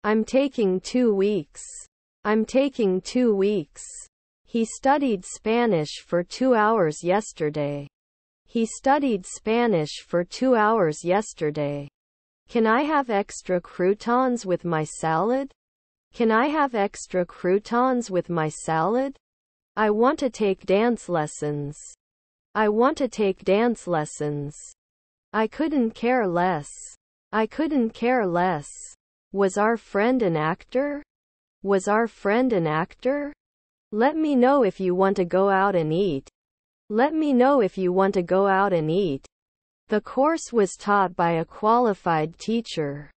I'm taking 2 weeks. I'm taking 2 weeks. He studied Spanish for 2 hours yesterday. He studied Spanish for 2 hours yesterday. Can I have extra croutons with my salad? Can I have extra croutons with my salad? I want to take dance lessons. I want to take dance lessons. I couldn't care less. I couldn't care less. Was our friend an actor? Was our friend an actor? Let me know if you want to go out and eat. Let me know if you want to go out and eat. The course was taught by a qualified teacher.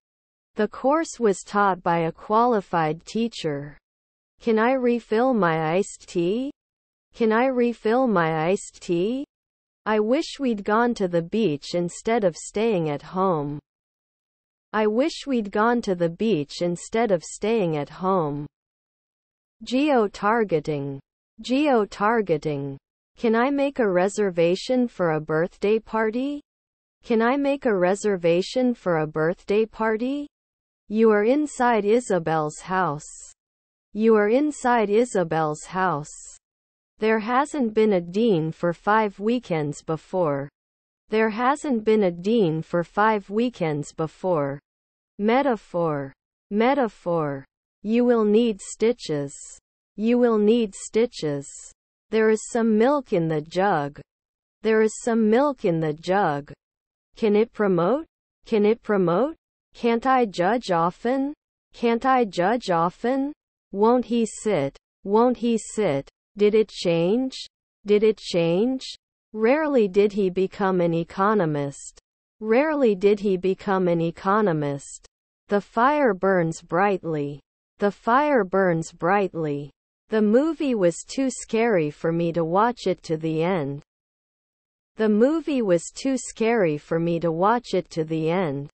The course was taught by a qualified teacher. Can I refill my iced tea? Can I refill my iced tea? I wish we'd gone to the beach instead of staying at home. I wish we'd gone to the beach instead of staying at home. Geo-targeting. Geo-targeting. Can I make a reservation for a birthday party? Can I make a reservation for a birthday party? You are inside Isabel's house. You are inside Isabel's house. There hasn't been a dean for 5 weekends before. There hasn't been a dean for 5 weekends before. Metaphor. Metaphor. You will need stitches. You will need stitches. There is some milk in the jug. There is some milk in the jug. Can it promote? Can it promote? Can't I judge often? Can't I judge often? Won't he sit? Won't he sit? Did it change? Did it change? Rarely did he become an economist. Rarely did he become an economist. The fire burns brightly. The fire burns brightly. The movie was too scary for me to watch it to the end. The movie was too scary for me to watch it to the end.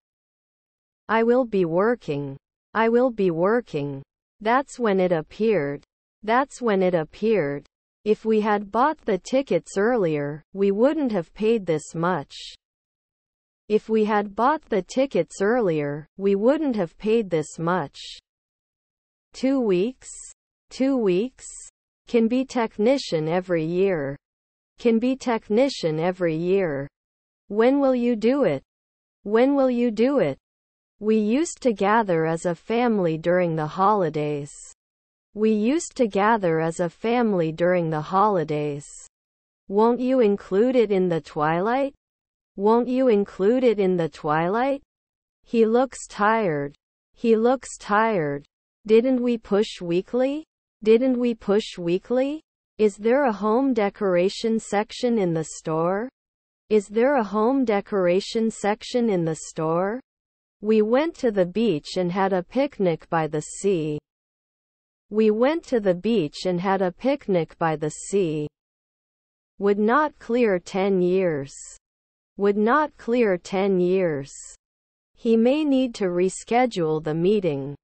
I will be working. I will be working. That's when it appeared. That's when it appeared. If we had bought the tickets earlier, we wouldn't have paid this much. If we had bought the tickets earlier, we wouldn't have paid this much. 2 weeks? 2 weeks? Can be technician every year. Can be technician every year. When will you do it? When will you do it? We used to gather as a family during the holidays. We used to gather as a family during the holidays. Won't you include it in the twilight? Won't you include it in the twilight? He looks tired. He looks tired. Didn't we push weekly? Didn't we push weekly? Is there a home decoration section in the store? Is there a home decoration section in the store? We went to the beach and had a picnic by the sea. We went to the beach and had a picnic by the sea. Would not clear 10 years. Would not clear 10 years. He may need to reschedule the meeting.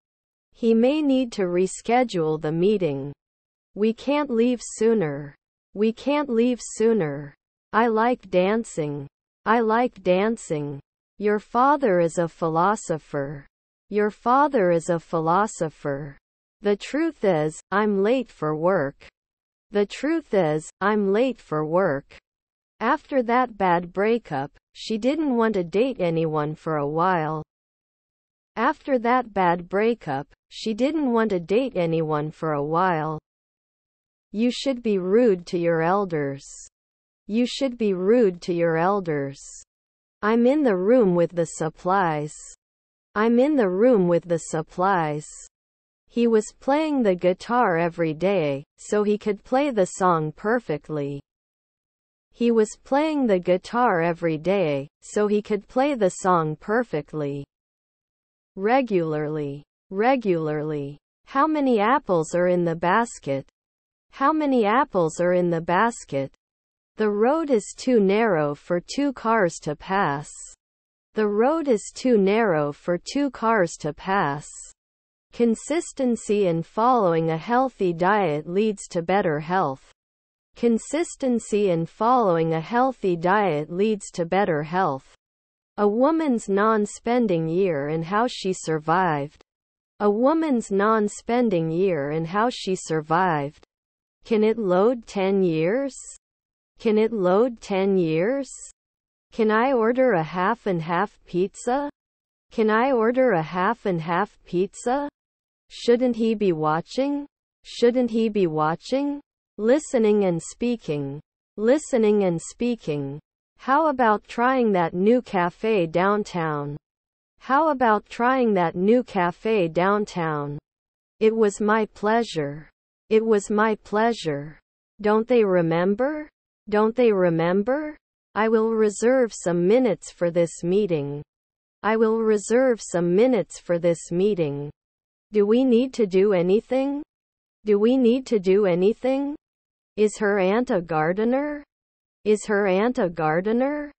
He may need to reschedule the meeting. We can't leave sooner. We can't leave sooner. I like dancing. I like dancing. Your father is a philosopher. Your father is a philosopher. The truth is, I'm late for work. The truth is, I'm late for work. After that bad breakup, she didn't want to date anyone for a while. After that bad breakup, she didn't want to date anyone for a while. You should be rude to your elders. You should be rude to your elders. I'm in the room with the supplies. I'm in the room with the supplies. He was playing the guitar every day, so he could play the song perfectly. He was playing the guitar every day, so he could play the song perfectly. Regularly. Regularly. How many apples are in the basket? How many apples are in the basket? The road is too narrow for 2 cars to pass. The road is too narrow for 2 cars to pass. Consistency in following a healthy diet leads to better health. Consistency in following a healthy diet leads to better health. A woman's non-spending year and how she survived. A woman's non-spending year and how she survived. Can it load 10 years? Can it load 10 years? Can I order a half and half pizza? Can I order a half and half pizza? Shouldn't he be watching? Shouldn't he be watching? Listening and speaking. Listening and speaking. How about trying that new cafe downtown? How about trying that new cafe downtown? It was my pleasure. It was my pleasure. Don't they remember? Don't they remember? I will reserve some minutes for this meeting. I will reserve some minutes for this meeting. Do we need to do anything? Do we need to do anything? Is her aunt a gardener? Is her aunt a gardener?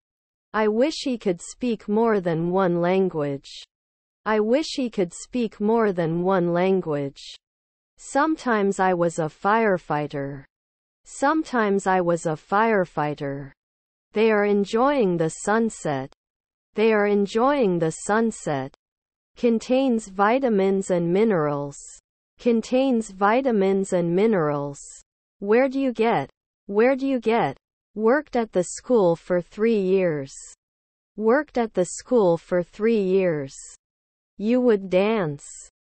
I wish he could speak more than one language. I wish he could speak more than one language. Sometimes I was a firefighter. Sometimes I was a firefighter. They are enjoying the sunset. They are enjoying the sunset. Contains vitamins and minerals. Contains vitamins and minerals. Where do you get? Where do you get? Worked at the school for 3 years. Worked at the school for 3 years. You would dance.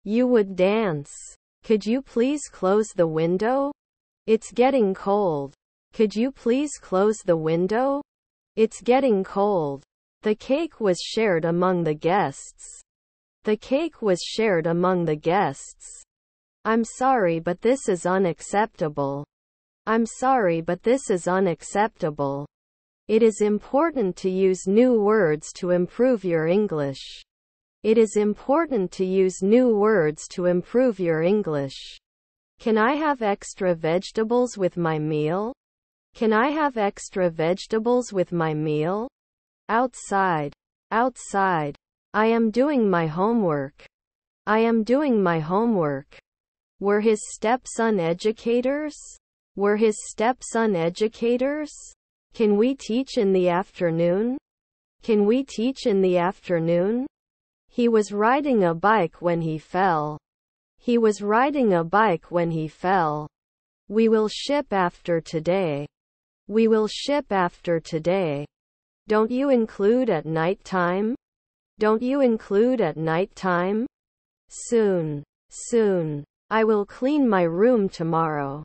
You would dance. Could you please close the window? It's getting cold. Could you please close the window? It's getting cold. The cake was shared among the guests. The cake was shared among the guests. I'm sorry, but this is unacceptable. I'm sorry, but this is unacceptable. It is important to use new words to improve your English. It is important to use new words to improve your English. Can I have extra vegetables with my meal? Can I have extra vegetables with my meal? Outside. Outside. I am doing my homework. I am doing my homework. Were his stepson educators? Were his stepson educators? Can we teach in the afternoon? Can we teach in the afternoon? He was riding a bike when he fell. He was riding a bike when he fell. We will ship after today. We will ship after today. Don't you include at night time? Don't you include at night time? Soon. Soon. I will clean my room tomorrow.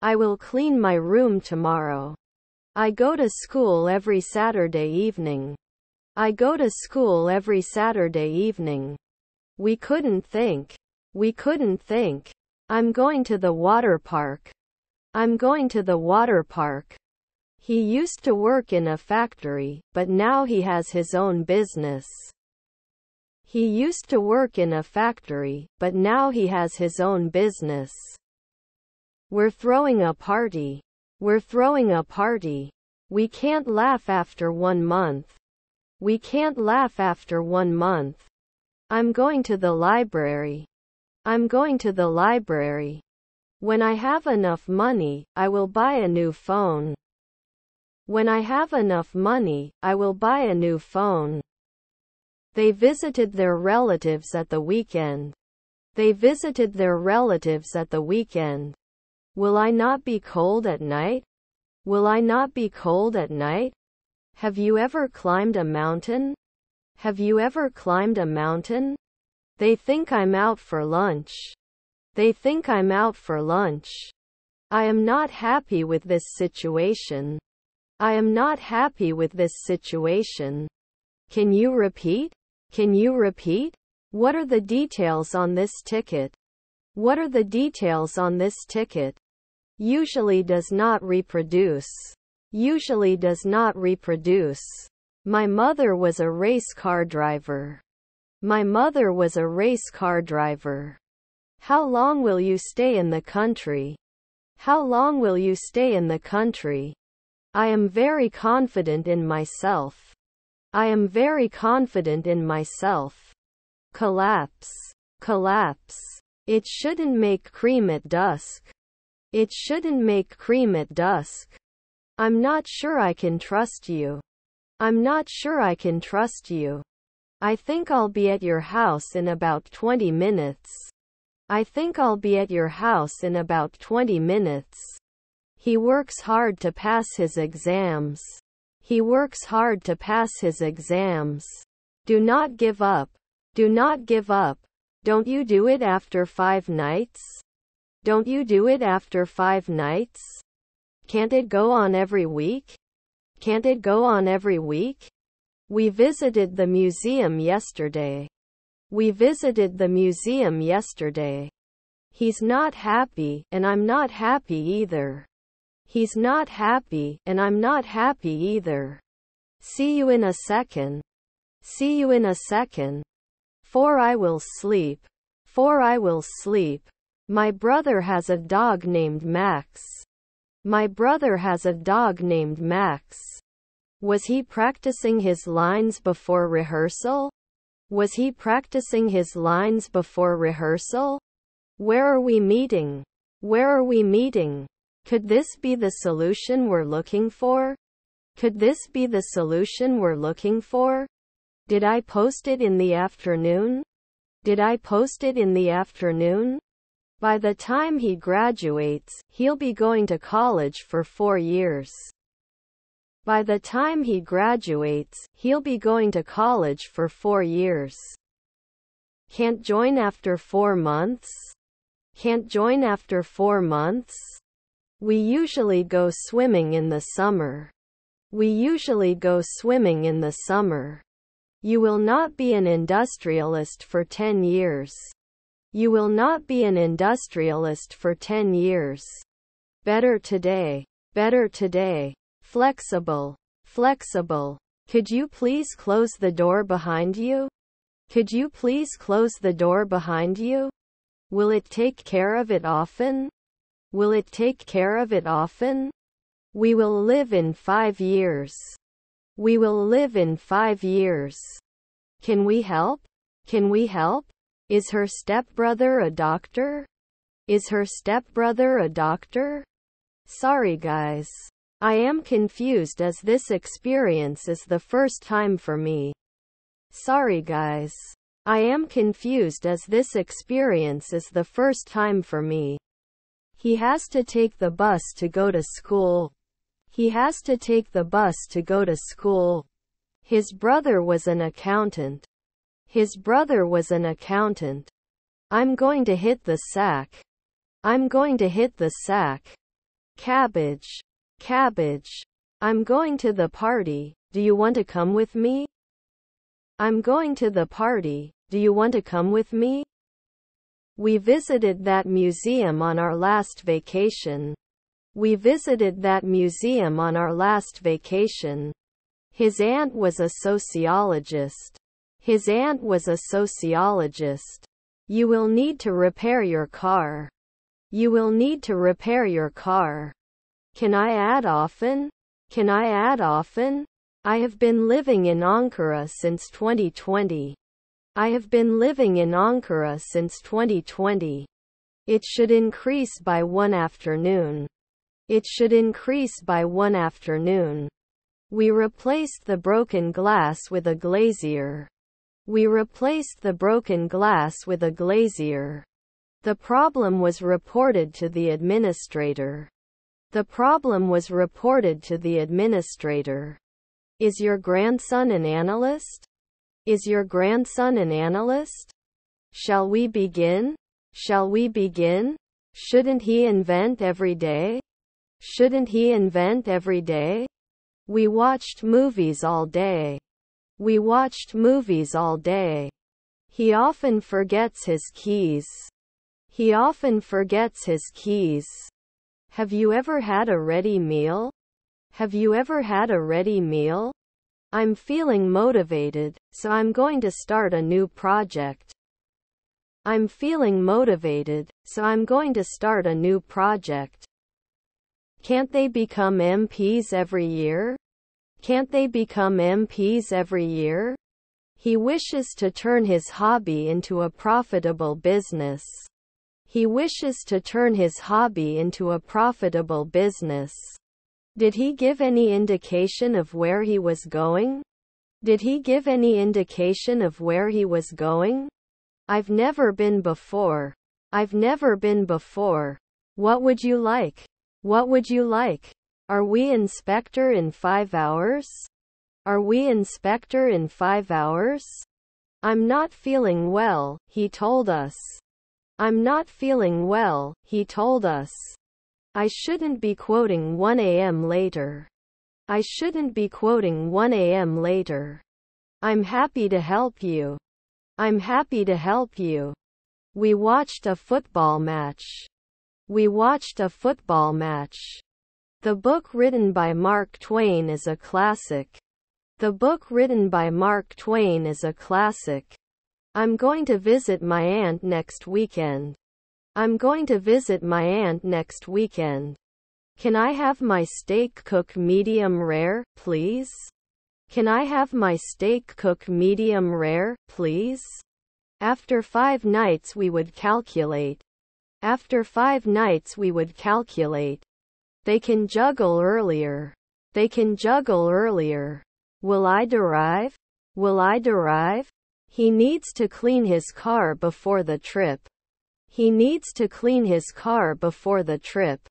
I will clean my room tomorrow. I go to school every Saturday evening. I go to school every Saturday evening. We couldn't think. We couldn't think. I'm going to the water park. I'm going to the water park. He used to work in a factory, but now he has his own business. He used to work in a factory, but now he has his own business. We're throwing a party. We're throwing a party. We can't laugh after 1 month. We can't laugh after 1 month. I'm going to the library. I'm going to the library. When I have enough money, I will buy a new phone. When I have enough money, I will buy a new phone. They visited their relatives at the weekend. They visited their relatives at the weekend. Will I not be cold at night? Will I not be cold at night? Have you ever climbed a mountain? Have you ever climbed a mountain? They think I'm out for lunch. They think I'm out for lunch. I am not happy with this situation. I am not happy with this situation. Can you repeat? Can you repeat? What are the details on this ticket? What are the details on this ticket? Usually does not reproduce. Usually does not reproduce. My mother was a race car driver. My mother was a race car driver. How long will you stay in the country? How long will you stay in the country? I am very confident in myself. I am very confident in myself. Collapse. Collapse. It shouldn't make cream at dusk. It shouldn't make cream at dusk. I'm not sure I can trust you. I'm not sure I can trust you. I think I'll be at your house in about 20 minutes. I think I'll be at your house in about 20 minutes. He works hard to pass his exams. He works hard to pass his exams. Do not give up. Do not give up. Don't you do it after 5 nights? Don't you do it after 5 nights? Can't it go on every week? Can't it go on every week? We visited the museum yesterday. We visited the museum yesterday. He's not happy, and I'm not happy either. He's not happy, and I'm not happy either. See you in a second. See you in a second. For I will sleep. For I will sleep. My brother has a dog named Max. My brother has a dog named Max. Was he practicing his lines before rehearsal? Was he practicing his lines before rehearsal? Where are we meeting? Where are we meeting? Could this be the solution we're looking for? Could this be the solution we're looking for? Did I post it in the afternoon? Did I post it in the afternoon? By the time he graduates, he'll be going to college for 4 years. By the time he graduates, he'll be going to college for 4 years. Can't join after 4 months? Can't join after 4 months? We usually go swimming in the summer. We usually go swimming in the summer. You will not be an industrialist for 10 years. You will not be an industrialist for 10 years. Better today. Better today. Flexible. Flexible. Could you please close the door behind you? Could you please close the door behind you? Will it take care of it often? Will it take care of it often? We will live in 5 years. We will live in 5 years. Can we help? Can we help? Is her stepbrother a doctor? Is her stepbrother a doctor? Sorry guys. I am confused as this experience is the first time for me. Sorry guys. I am confused as this experience is the first time for me. He has to take the bus to go to school. He has to take the bus to go to school. His brother was an accountant. His brother was an accountant. I'm going to hit the sack. I'm going to hit the sack. Cabbage. Cabbage. I'm going to the party. Do you want to come with me? I'm going to the party. Do you want to come with me? We visited that museum on our last vacation. We visited that museum on our last vacation. His aunt was a sociologist. His aunt was a sociologist. You will need to repair your car. You will need to repair your car. Can I add often? Can I add often? I have been living in Ankara since 2020. I have been living in Ankara since 2020. It should increase by 1 afternoon. It should increase by 1 afternoon. We replaced the broken glass with a glazier. We replaced the broken glass with a glazier. The problem was reported to the administrator. The problem was reported to the administrator. Is your grandson an analyst? Is your grandson an analyst? Shall we begin? Shall we begin? Shouldn't he invent every day? Shouldn't he invent every day? We watched movies all day. We watched movies all day. He often forgets his keys. He often forgets his keys. Have you ever had a ready meal? Have you ever had a ready meal? I'm feeling motivated, so I'm going to start a new project. I'm feeling motivated, so I'm going to start a new project. Can't they become MPs every year? Can't they become MPs every year? He wishes to turn his hobby into a profitable business. He wishes to turn his hobby into a profitable business. Did he give any indication of where he was going? Did he give any indication of where he was going? I've never been before. I've never been before. What would you like? What would you like? Are we inspector in 5 hours? Are we inspector in 5 hours? I'm not feeling well, he told us. I'm not feeling well, he told us. I shouldn't be quoting 1 a.m. later. I shouldn't be quoting 1 a.m. later. I'm happy to help you. I'm happy to help you. We watched a football match. We watched a football match. The book written by Mark Twain is a classic. The book written by Mark Twain is a classic. I'm going to visit my aunt next weekend. I'm going to visit my aunt next weekend. Can I have my steak cook medium rare, please? Can I have my steak cook medium rare, please? After 5 nights we would calculate. After 5 nights we would calculate. They can juggle earlier. They can juggle earlier. Will I derive? Will I derive? He needs to clean his car before the trip. He needs to clean his car before the trip.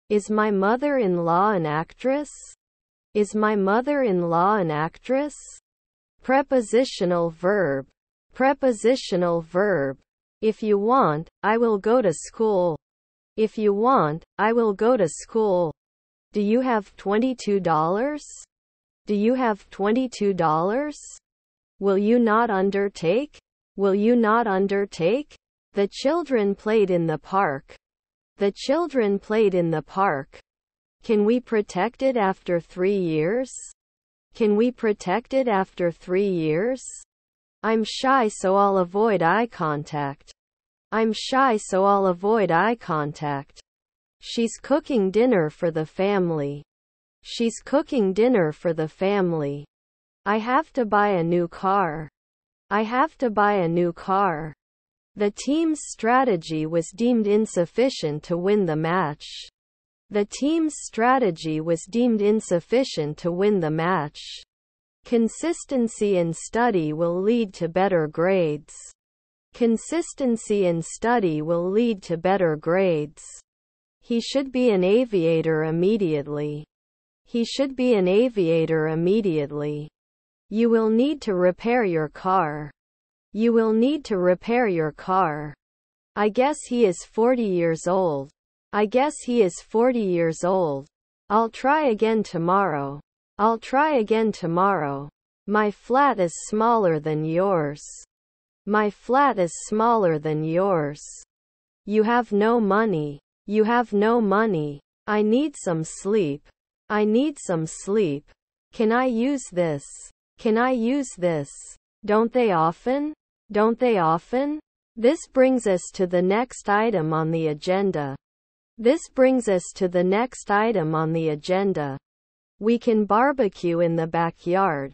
Is my mother-in-law an actress? Is my mother-in-law an actress? Prepositional verb. Prepositional verb. If you want, I will go to school. If you want, I will go to school. Do you have $22? Do you have $22? Will you not undertake? Will you not undertake? The children played in the park. The children played in the park. Can we protect it after 3 years? Can we protect it after 3 years? I'm shy so I'll avoid eye contact. I'm shy so I'll avoid eye contact. She's cooking dinner for the family. She's cooking dinner for the family. I have to buy a new car. I have to buy a new car. The team's strategy was deemed insufficient to win the match. The team's strategy was deemed insufficient to win the match. Consistency in study will lead to better grades. Consistency in study will lead to better grades. He should be an aviator immediately. He should be an aviator immediately. You will need to repair your car. You will need to repair your car. I guess he is 40 years old. I guess he is 40 years old. I'll try again tomorrow. I'll try again tomorrow. My flat is smaller than yours. My flat is smaller than yours. You have no money. You have no money. I need some sleep. I need some sleep. Can I use this? Can I use this? Don't they often? Don't they often? This brings us to the next item on the agenda. This brings us to the next item on the agenda. We can barbecue in the backyard.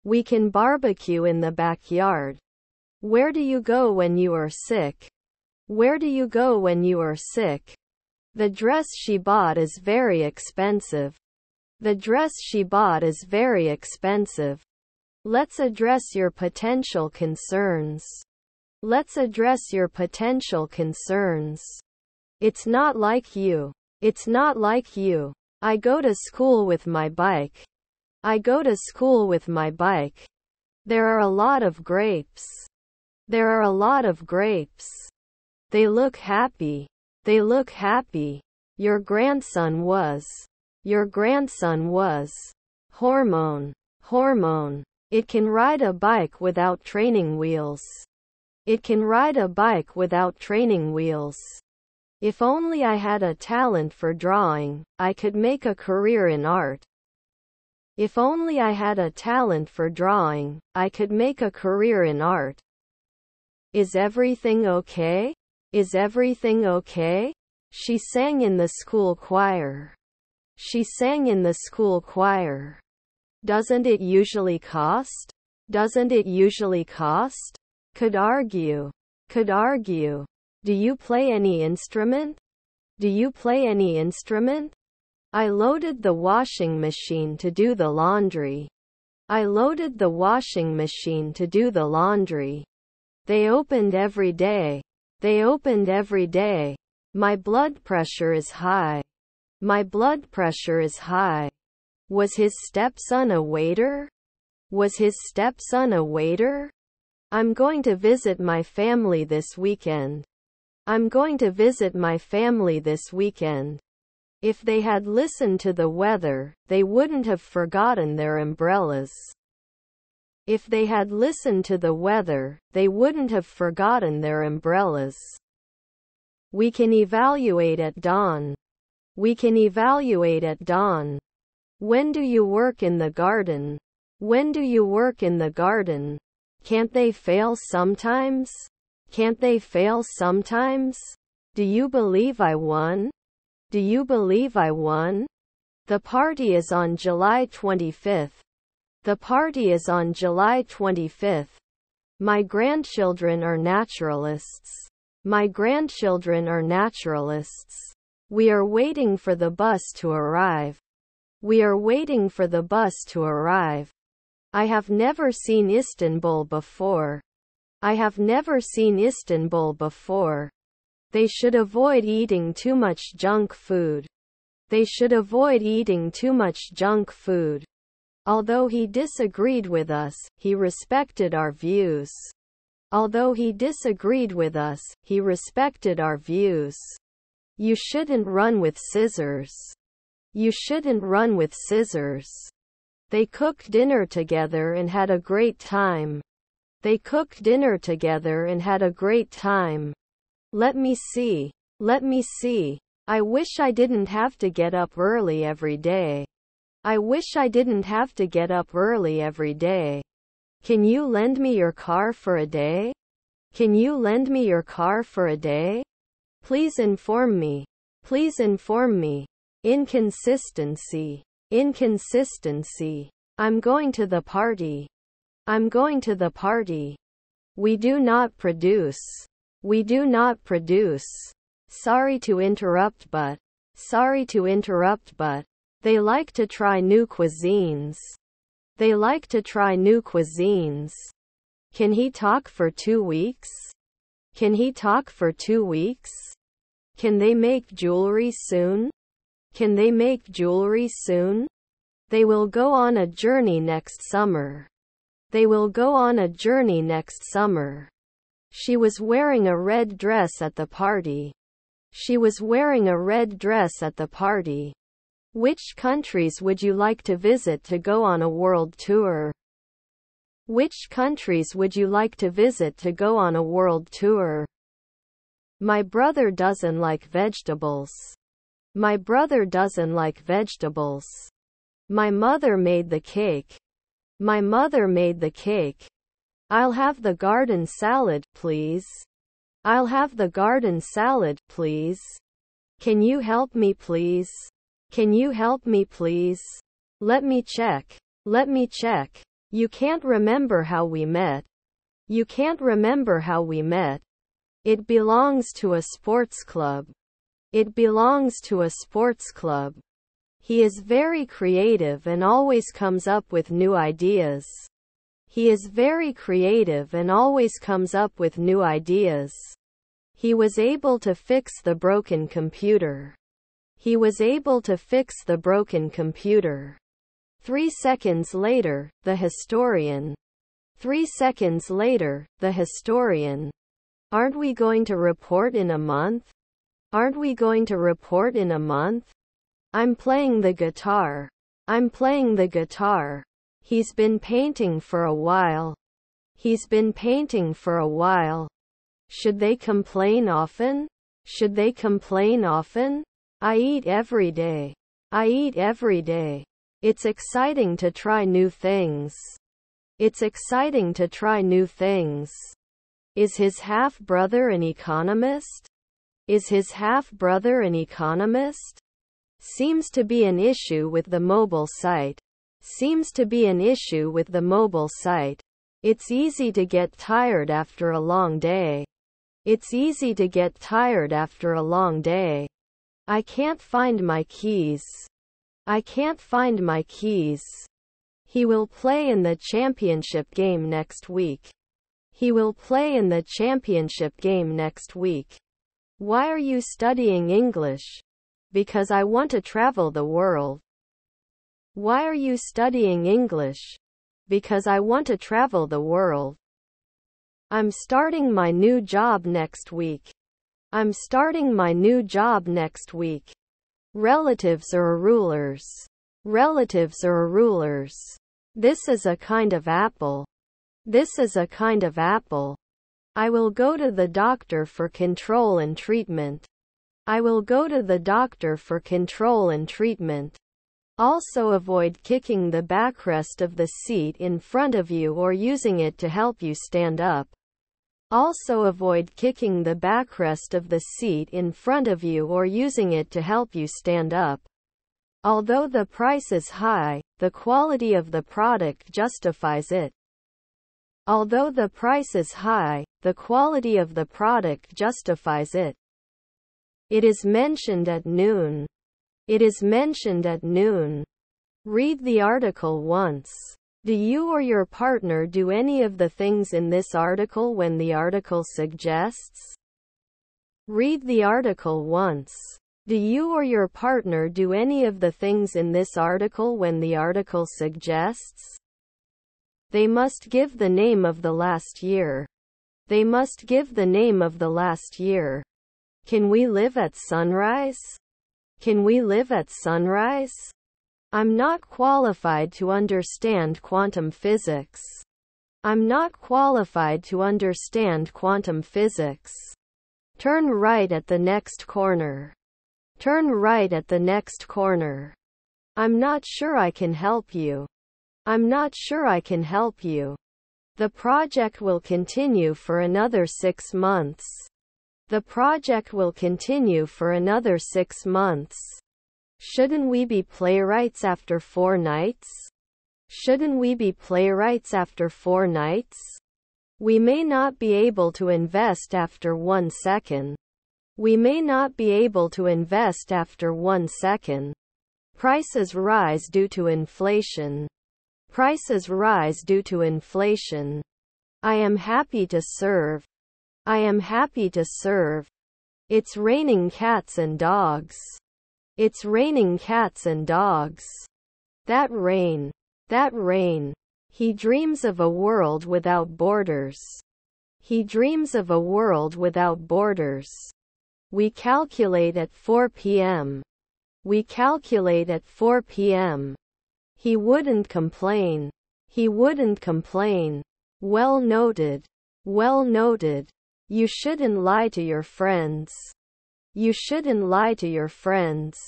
We can barbecue in the backyard. Where do you go when you are sick? Where do you go when you are sick? The dress she bought is very expensive. The dress she bought is very expensive. Let's address your potential concerns. Let's address your potential concerns. It's not like you. It's not like you. I go to school with my bike. I go to school with my bike. There are a lot of grapes. There are a lot of grapes. They look happy. They look happy. Your grandson was. Your grandson was. Hormone. Hormone. It can ride a bike without training wheels. It can ride a bike without training wheels. If only I had a talent for drawing, I could make a career in art. If only I had a talent for drawing, I could make a career in art. Is everything okay? Is everything okay? She sang in the school choir. She sang in the school choir. Doesn't it usually cost? Doesn't it usually cost? Could argue. Could argue. Do you play any instrument? Do you play any instrument? I loaded the washing machine to do the laundry. I loaded the washing machine to do the laundry. They opened every day. They opened every day. My blood pressure is high. My blood pressure is high. Was his stepson a waiter? Was his stepson a waiter? I'm going to visit my family this weekend. I'm going to visit my family this weekend. If they had listened to the weather, they wouldn't have forgotten their umbrellas. If they had listened to the weather, they wouldn't have forgotten their umbrellas. We can evaluate at dawn. We can evaluate at dawn. When do you work in the garden? When do you work in the garden? Can't they fail sometimes? Can't they fail sometimes? Do you believe I won? Do you believe I won? The party is on July 25th. The party is on July 25th. My grandchildren are naturalists. My grandchildren are naturalists. We are waiting for the bus to arrive. We are waiting for the bus to arrive. I have never seen Istanbul before. I have never seen Istanbul before. They should avoid eating too much junk food. They should avoid eating too much junk food. Although he disagreed with us, he respected our views. Although he disagreed with us, he respected our views. You shouldn't run with scissors. You shouldn't run with scissors. They cooked dinner together and had a great time. They cooked dinner together and had a great time. Let me see. Let me see. I wish I didn't have to get up early every day. I wish I didn't have to get up early every day. Can you lend me your car for a day? Can you lend me your car for a day? Please inform me. Please inform me. Inconsistency. Inconsistency. I'm going to the party. I'm going to the party. We do not produce. We do not produce. Sorry to interrupt, but. Sorry to interrupt, but. They like to try new cuisines. They like to try new cuisines. Can he talk for 2 weeks? Can he talk for 2 weeks? Can they make jewelry soon? Can they make jewelry soon? They will go on a journey next summer. They will go on a journey next summer. She was wearing a red dress at the party. She was wearing a red dress at the party. Which countries would you like to visit to go on a world tour? Which countries would you like to visit to go on a world tour? My brother doesn't like vegetables. My brother doesn't like vegetables. My mother made the cake. My mother made the cake. I'll have the garden salad, please. I'll have the garden salad, please. Can you help me, please? Can you help me, please? Let me check. Let me check. You can't remember how we met. You can't remember how we met. It belongs to a sports club. It belongs to a sports club. He is very creative and always comes up with new ideas. He is very creative and always comes up with new ideas. He was able to fix the broken computer. He was able to fix the broken computer. 3 seconds later, the historian. 3 seconds later, the historian. Aren't we going to report in a month? Aren't we going to report in a month? I'm playing the guitar. I'm playing the guitar. He's been painting for a while. He's been painting for a while. Should they complain often? Should they complain often? I eat every day. I eat every day. It's exciting to try new things. It's exciting to try new things. Is his half-brother an economist? Is his half-brother an economist? Seems to be an issue with the mobile site. Seems to be an issue with the mobile site. It's easy to get tired after a long day. It's easy to get tired after a long day. I can't find my keys. I can't find my keys. He will play in the championship game next week. He will play in the championship game next week. Why are you studying English? Because I want to travel the world. Why are you studying English? Because I want to travel the world. I'm starting my new job next week. I'm starting my new job next week. Relatives are rulers. Relatives are rulers. This is a kind of apple. This is a kind of apple. I will go to the doctor for control and treatment. I will go to the doctor for control and treatment. Also avoid kicking the backrest of the seat in front of you or using it to help you stand up. Also avoid kicking the backrest of the seat in front of you or using it to help you stand up. Although the price is high, the quality of the product justifies it. Although the price is high, the quality of the product justifies it. It is mentioned at noon. It is mentioned at noon. Read the article once. Do you or your partner do any of the things in this article when the article suggests? Read the article once. Do you or your partner do any of the things in this article when the article suggests? They must give the name of the last year. They must give the name of the last year. Can we live at sunrise? Can we live at sunrise? I'm not qualified to understand quantum physics. I'm not qualified to understand quantum physics. Turn right at the next corner. Turn right at the next corner. I'm not sure I can help you. I'm not sure I can help you. The project will continue for another 6 months. The project will continue for another 6 months. Shouldn't we be playwrights after 4 nights? Shouldn't we be playwrights after 4 nights? We may not be able to invest after 1 second. We may not be able to invest after 1 second. Prices rise due to inflation. Prices rise due to inflation. I am happy to serve. I am happy to serve. It's raining cats and dogs. It's raining cats and dogs. That rain. That rain. He dreams of a world without borders. He dreams of a world without borders. We calculate at 4 p.m. We calculate at 4 p.m. He wouldn't complain. He wouldn't complain. Well noted. Well noted. You shouldn't lie to your friends. You shouldn't lie to your friends.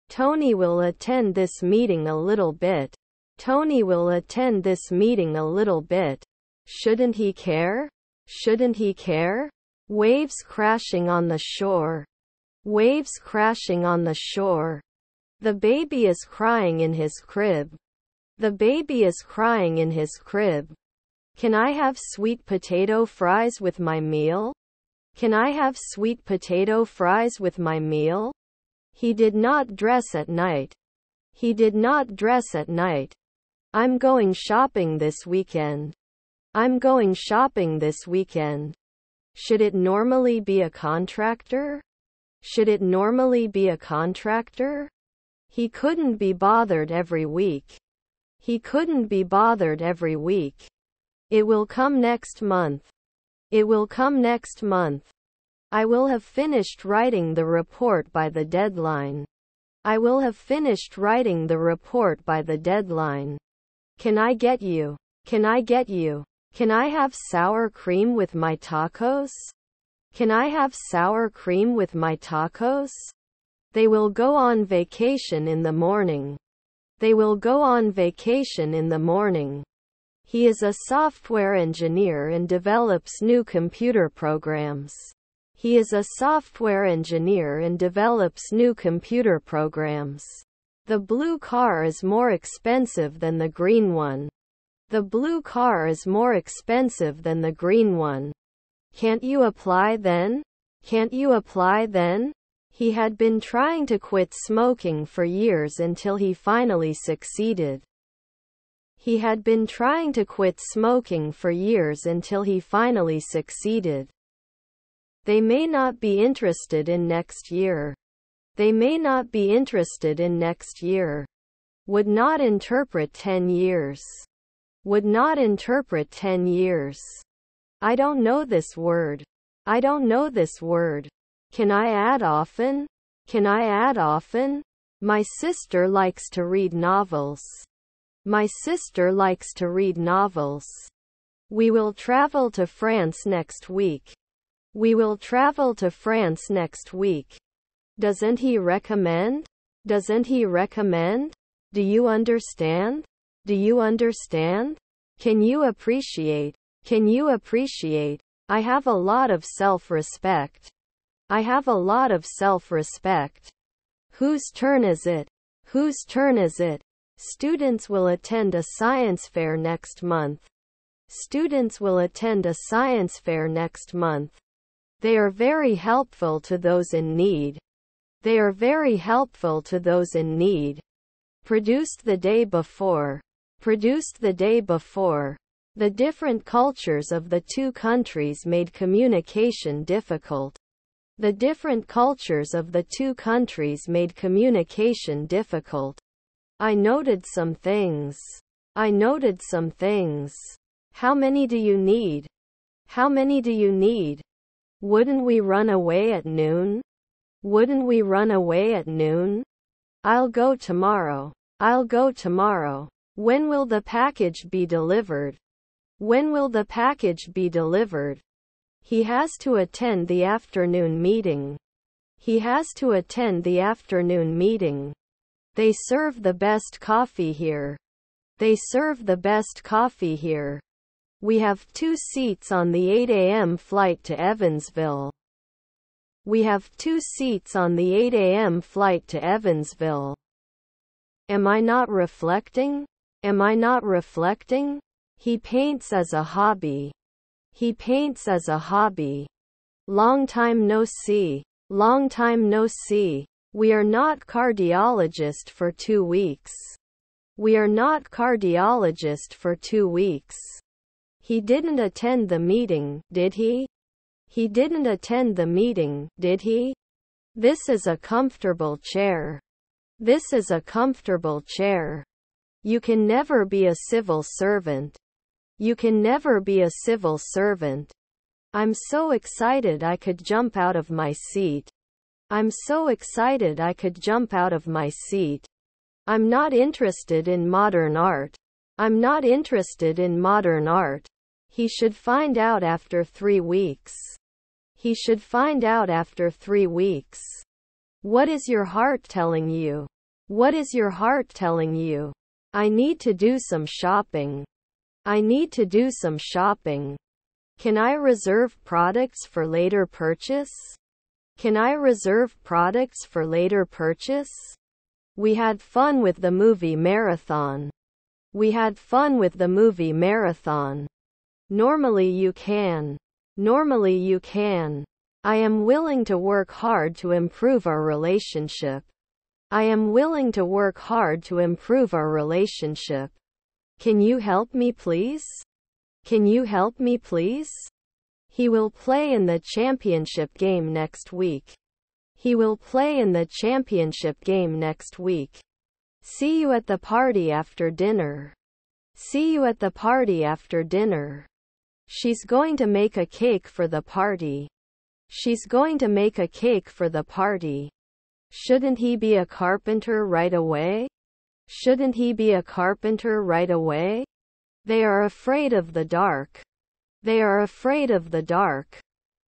Tony will attend this meeting a little bit. Tony will attend this meeting a little bit. Shouldn't he care? Shouldn't he care? Waves crashing on the shore. Waves crashing on the shore. The baby is crying in his crib. The baby is crying in his crib. Can I have sweet potato fries with my meal? Can I have sweet potato fries with my meal? He did not dress at night. He did not dress at night. I'm going shopping this weekend. I'm going shopping this weekend. Should it normally be a contractor? Should it normally be a contractor? He couldn't be bothered every week. He couldn't be bothered every week. It will come next month. It will come next month. I will have finished writing the report by the deadline. I will have finished writing the report by the deadline. Can I get you? Can I get you? Can I have sour cream with my tacos? Can I have sour cream with my tacos? They will go on vacation in the morning. They will go on vacation in the morning. He is a software engineer and develops new computer programs. He is a software engineer and develops new computer programs. The blue car is more expensive than the green one. The blue car is more expensive than the green one. Can't you apply then? Can't you apply then? He had been trying to quit smoking for years until he finally succeeded. He had been trying to quit smoking for years until he finally succeeded. They may not be interested in next year. They may not be interested in next year. Would not interpret 10 years. Would not interpret 10 years. I don't know this word. I don't know this word. Can I add often? Can I add often? My sister likes to read novels. My sister likes to read novels. We will travel to France next week. We will travel to France next week. Doesn't he recommend? Doesn't he recommend? Do you understand? Do you understand? Can you appreciate? Can you appreciate? I have a lot of self-respect. I have a lot of self-respect. Whose turn is it? Whose turn is it? Students will attend a science fair next month. Students will attend a science fair next month. They are very helpful to those in need. They are very helpful to those in need. Produced the day before. Produced the day before. The different cultures of the two countries made communication difficult. The different cultures of the two countries made communication difficult. I noted some things. I noted some things. How many do you need? How many do you need? Wouldn't we run away at noon? Wouldn't we run away at noon? I'll go tomorrow. I'll go tomorrow. When will the package be delivered? When will the package be delivered? He has to attend the afternoon meeting. He has to attend the afternoon meeting. They serve the best coffee here. They serve the best coffee here. We have 2 seats on the 8 a.m. flight to Evansville. We have 2 seats on the 8 a.m. flight to Evansville. Am I not reflecting? Am I not reflecting? He paints as a hobby. He paints as a hobby. Long time no see. Long time no see. We are not cardiologist for 2 weeks. We are not cardiologist for 2 weeks. He didn't attend the meeting, did he? He didn't attend the meeting, did he? This is a comfortable chair. This is a comfortable chair. You can never be a civil servant. You can never be a civil servant. I'm so excited I could jump out of my seat. I'm so excited I could jump out of my seat. I'm not interested in modern art. I'm not interested in modern art. He should find out after 3 weeks. He should find out after 3 weeks. What is your heart telling you? What is your heart telling you? I need to do some shopping. I need to do some shopping. Can I reserve products for later purchase? Can I reserve products for later purchase? We had fun with the movie marathon. We had fun with the movie marathon. Normally you can. Normally you can. I am willing to work hard to improve our relationship. I am willing to work hard to improve our relationship. Can you help me please? Can you help me please? He will play in the championship game next week. He will play in the championship game next week. See you at the party after dinner. See you at the party after dinner. She's going to make a cake for the party. She's going to make a cake for the party. Shouldn't he be a carpenter right away? Shouldn't he be a carpenter right away? They are afraid of the dark. They are afraid of the dark.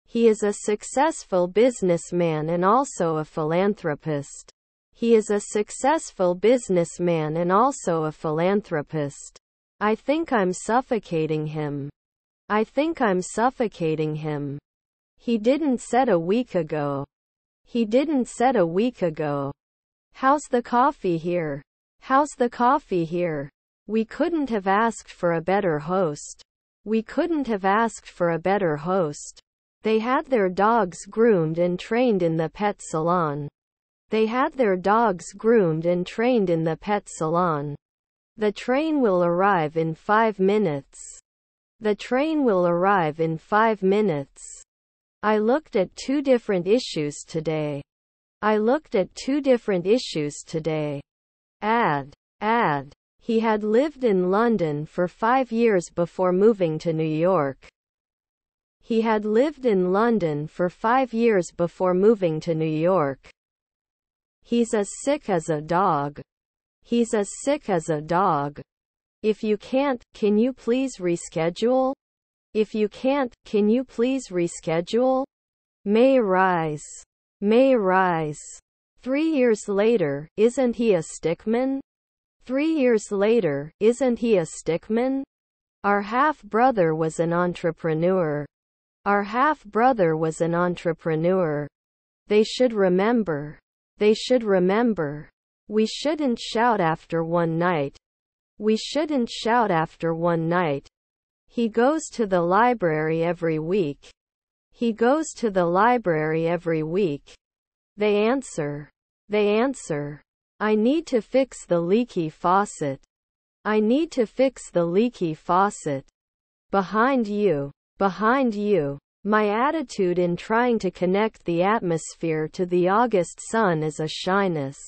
He is a successful businessman and also a philanthropist. He is a successful businessman and also a philanthropist. I think I'm suffocating him. I think I'm suffocating him. He didn't said a week ago. He didn't said a week ago. How's the coffee here? How's the coffee here? We couldn't have asked for a better host. We couldn't have asked for a better host. They had their dogs groomed and trained in the pet salon. They had their dogs groomed and trained in the pet salon. The train will arrive in 5 minutes. The train will arrive in 5 minutes. I looked at 2 different issues today. I looked at 2 different issues today. Add. He had lived in London for 5 years before moving to New York. He had lived in London for 5 years before moving to New York. He's as sick as a dog. He's as sick as a dog. If you can't, can you please reschedule? If you can't, can you please reschedule? May rise. May rise. 3 years later, isn't he a stickman? 3 years later, isn't he a stickman? Our half-brother was an entrepreneur. Our half-brother was an entrepreneur. They should remember. They should remember. We shouldn't shout after one night. We shouldn't shout after one night. He goes to the library every week. He goes to the library every week. They answer. They answer. I need to fix the leaky faucet. I need to fix the leaky faucet. Behind you. Behind you. My attitude in trying to connect the atmosphere to the August sun is a shyness.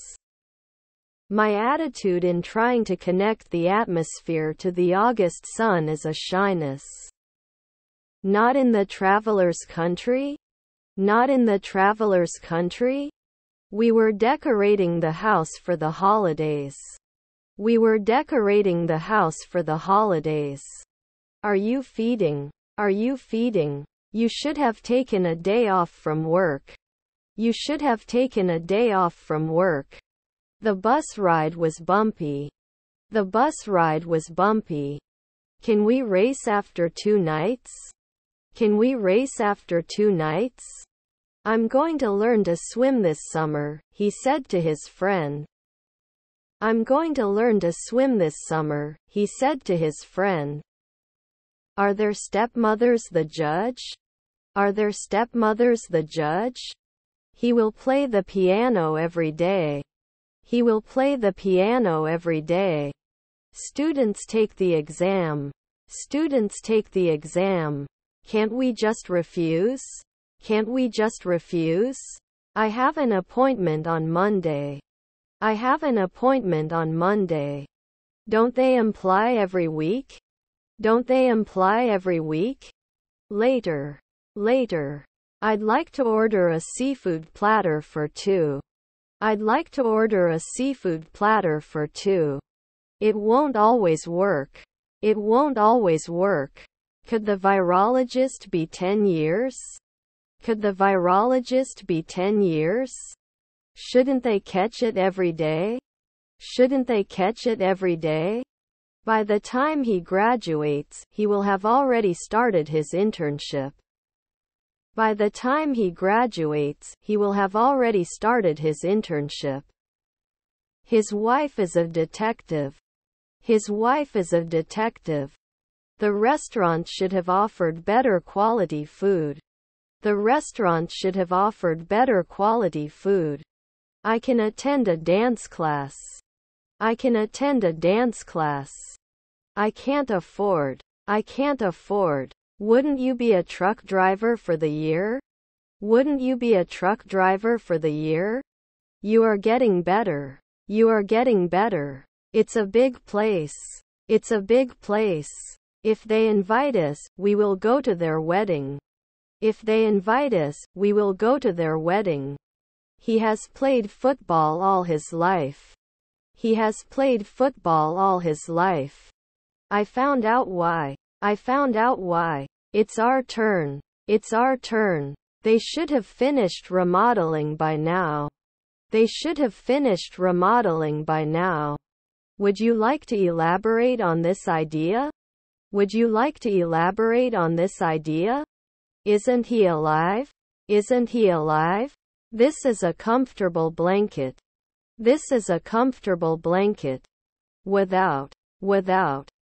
My attitude in trying to connect the atmosphere to the August sun is a shyness. Not in the traveler's country? Not in the traveler's country? We were decorating the house for the holidays. We were decorating the house for the holidays. Are you feeding? Are you feeding? You should have taken a day off from work. You should have taken a day off from work. The bus ride was bumpy. The bus ride was bumpy. Can we race after 2 nights? Can we race after 2 nights? I'm going to learn to swim this summer, he said to his friend. I'm going to learn to swim this summer, he said to his friend. Are their stepmothers the judge? Are their stepmothers the judge? He will play the piano every day. He will play the piano every day. Students take the exam. Students take the exam. Can't we just refuse? Can't we just refuse? I have an appointment on Monday. I have an appointment on Monday. Don't they imply every week? Don't they imply every week? Later. Later. I'd like to order a seafood platter for 2. I'd like to order a seafood platter for 2. It won't always work. It won't always work. Could the virologist be 10 years? Could the virologist be 10 years? Shouldn't they catch it every day? Shouldn't they catch it every day? By the time he graduates, he will have already started his internship. By the time he graduates, he will have already started his internship. His wife is a detective. His wife is a detective. The restaurant should have offered better quality food. The restaurant should have offered better quality food. I can attend a dance class. I can attend a dance class. I can't afford. I can't afford. Wouldn't you be a truck driver for the year? Wouldn't you be a truck driver for the year? You are getting better. You are getting better. It's a big place. It's a big place. If they invite us, we will go to their wedding. If they invite us, we will go to their wedding. He has played football all his life. He has played football all his life. I found out why. I found out why. It's our turn. It's our turn. They should have finished remodeling by now. They should have finished remodeling by now. Would you like to elaborate on this idea? Would you like to elaborate on this idea? Isn't he alive? Isn't he alive? This is a comfortable blanket. This is a comfortable blanket. Without.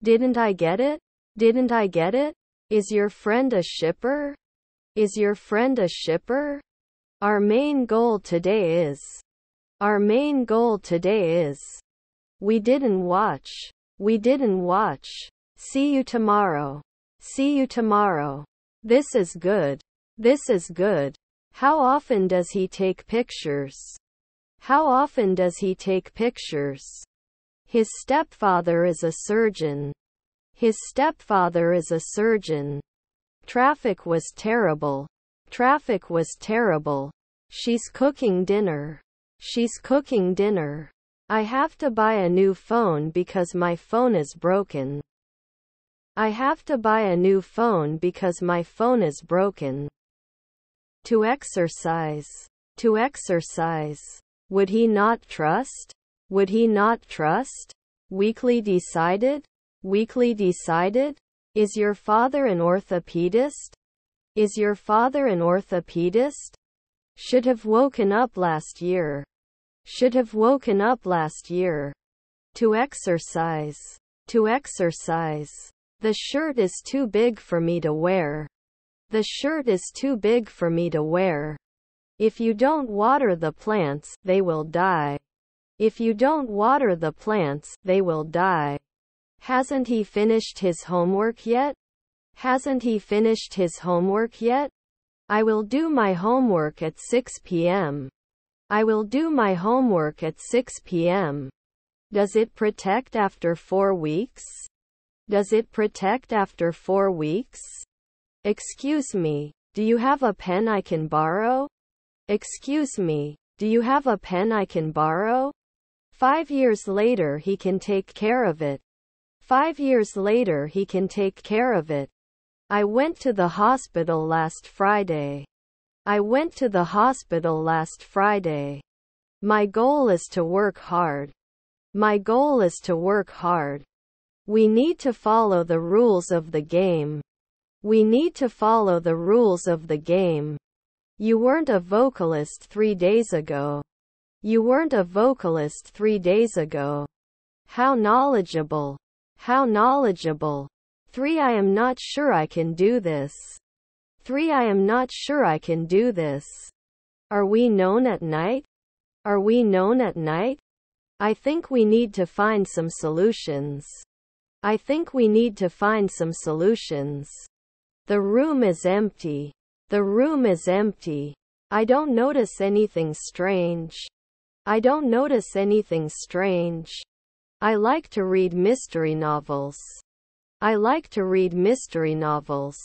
Didn't I get it? Didn't I get it? Is your friend a shipper? Is your friend a shipper? Our main goal today is. Our main goal today is. We didn't watch. We didn't watch. See you tomorrow. See you tomorrow. This is good. This is good. How often does he take pictures? How often does he take pictures? His stepfather is a surgeon. His stepfather is a surgeon. Traffic was terrible. Traffic was terrible. She's cooking dinner. She's cooking dinner. I have to buy a new phone because my phone is broken. I have to buy a new phone because my phone is broken. To exercise. To exercise. Would he not trust? Would he not trust? Weekly decided? Weekly decided? Is your father an orthopedist? Is your father an orthopedist? Should have woken up last year. Should have woken up last year. To exercise. To exercise. The shirt is too big for me to wear. The shirt is too big for me to wear. If you don't water the plants, they will die. If you don't water the plants, they will die. Hasn't he finished his homework yet? Hasn't he finished his homework yet? I will do my homework at 6 p.m. I will do my homework at 6 p.m. Does it protect after 4 weeks? Does it protect after 4 weeks? Excuse me, do you have a pen I can borrow? Excuse me, do you have a pen I can borrow? 5 years later he can take care of it. 5 years later he can take care of it. I went to the hospital last Friday. I went to the hospital last Friday. My goal is to work hard. My goal is to work hard. We need to follow the rules of the game. We need to follow the rules of the game. You weren't a vocalist 3 days ago. You weren't a vocalist 3 days ago. How knowledgeable. How knowledgeable. 3 I am not sure I can do this. 3 I am not sure I can do this. Are we known at night? Are we known at night? I think we need to find some solutions. I think we need to find some solutions. The room is empty. The room is empty. I don't notice anything strange. I don't notice anything strange. I like to read mystery novels. I like to read mystery novels.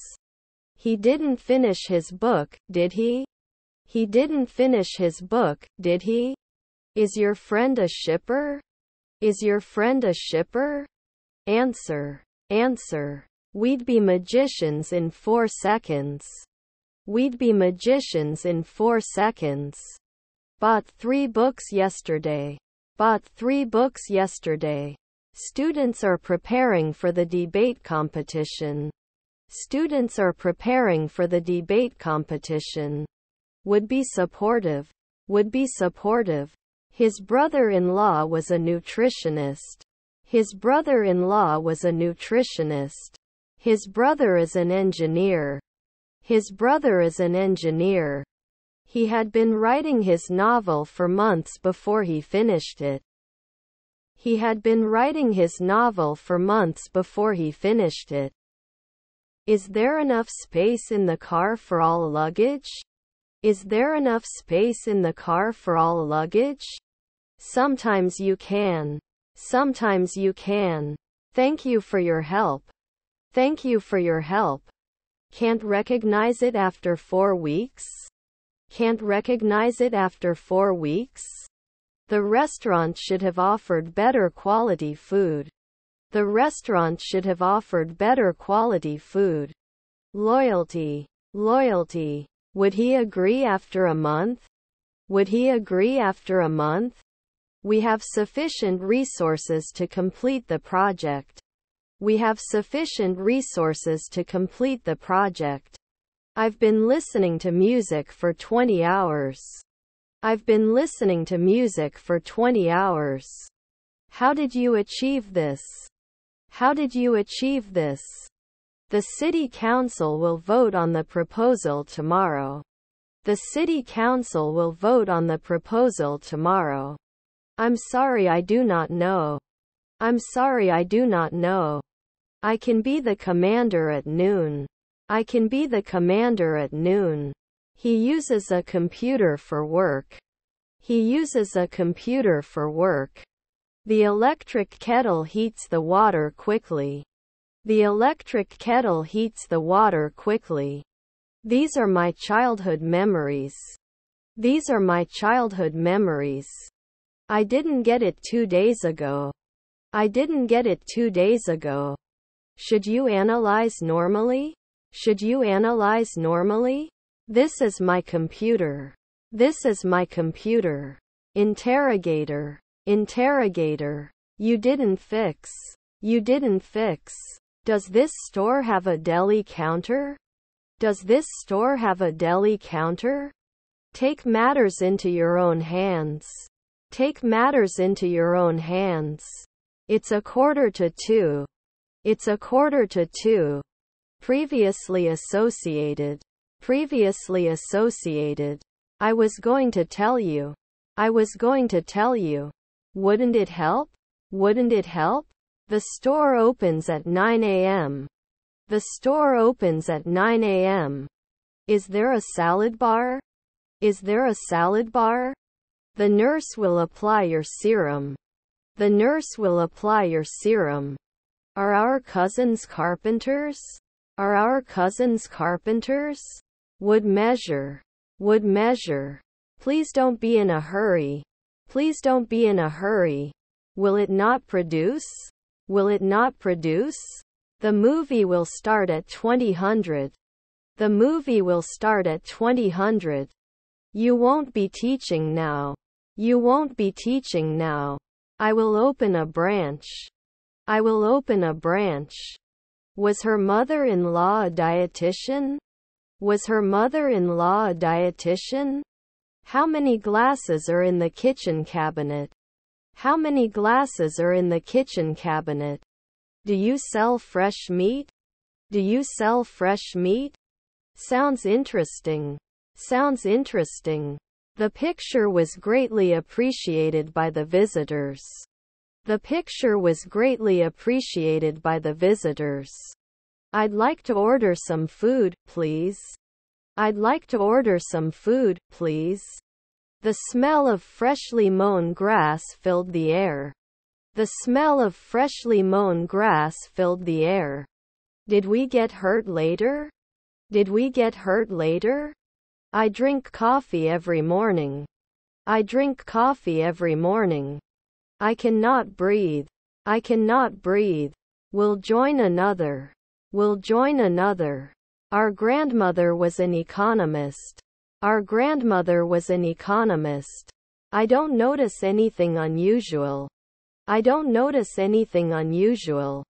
He didn't finish his book, did he? He didn't finish his book, did he? Is your friend a shipper? Is your friend a shipper? Answer. Answer. We'd be magicians in 4 seconds. We'd be magicians in 4 seconds. Bought 3 books yesterday. Bought 3 books yesterday. Students are preparing for the debate competition. Students are preparing for the debate competition. Would be supportive. Would be supportive. His brother-in-law was a nutritionist. His brother-in-law was a nutritionist. His brother is an engineer. His brother is an engineer. He had been writing his novel for months before he finished it. He had been writing his novel for months before he finished it. Is there enough space in the car for all luggage? Is there enough space in the car for all luggage? Sometimes you can. Sometimes you can. Thank you for your help. Thank you for your help. Can't recognize it after 4 weeks? Can't recognize it after 4 weeks? The restaurant should have offered better quality food. The restaurant should have offered better quality food. Loyalty. Loyalty. Would he agree after a month? Would he agree after a month? We have sufficient resources to complete the project. We have sufficient resources to complete the project. I've been listening to music for 20 hours. I've been listening to music for 20 hours. How did you achieve this? How did you achieve this? The City Council will vote on the proposal tomorrow. The City Council will vote on the proposal tomorrow. I'm sorry, I do not know. I'm sorry, I do not know. I can be the commander at noon. I can be the commander at noon. He uses a computer for work. He uses a computer for work. The electric kettle heats the water quickly. The electric kettle heats the water quickly. These are my childhood memories. These are my childhood memories. I didn't get it 2 days ago. I didn't get it 2 days ago. Should you analyze normally? Should you analyze normally? This is my computer. This is my computer. Interrogator. Interrogator. You didn't fix. You didn't fix. Does this store have a deli counter? Does this store have a deli counter? Take matters into your own hands. Take matters into your own hands. It's 1:45. It's 1:45. Previously associated. Previously associated. I was going to tell you. I was going to tell you. Wouldn't it help? Wouldn't it help? The store opens at 9 a.m. The store opens at 9 a.m. Is there a salad bar? Is there a salad bar? The nurse will apply your serum. The nurse will apply your serum. Are our cousins carpenters? Are our cousins carpenters? Would measure. Would measure. Please don't be in a hurry. Please don't be in a hurry. Will it not produce? Will it not produce? The movie will start at 2000. The movie will start at 2000. You won't be teaching now. You won't be teaching now. I will open a branch. I will open a branch. Was her mother-in-law a dietitian? Was her mother-in-law a dietitian? How many glasses are in the kitchen cabinet? How many glasses are in the kitchen cabinet? Do you sell fresh meat? Do you sell fresh meat? Sounds interesting. Sounds interesting. The picture was greatly appreciated by the visitors. The picture was greatly appreciated by the visitors. I'd like to order some food, please. I'd like to order some food, please. The smell of freshly mown grass filled the air. The smell of freshly mown grass filled the air. Did we get hurt later? Did we get hurt later? I drink coffee every morning. I drink coffee every morning. I cannot breathe. I cannot breathe. We'll join another. We'll join another. Our grandmother was an economist. Our grandmother was an economist. I don't notice anything unusual. I don't notice anything unusual.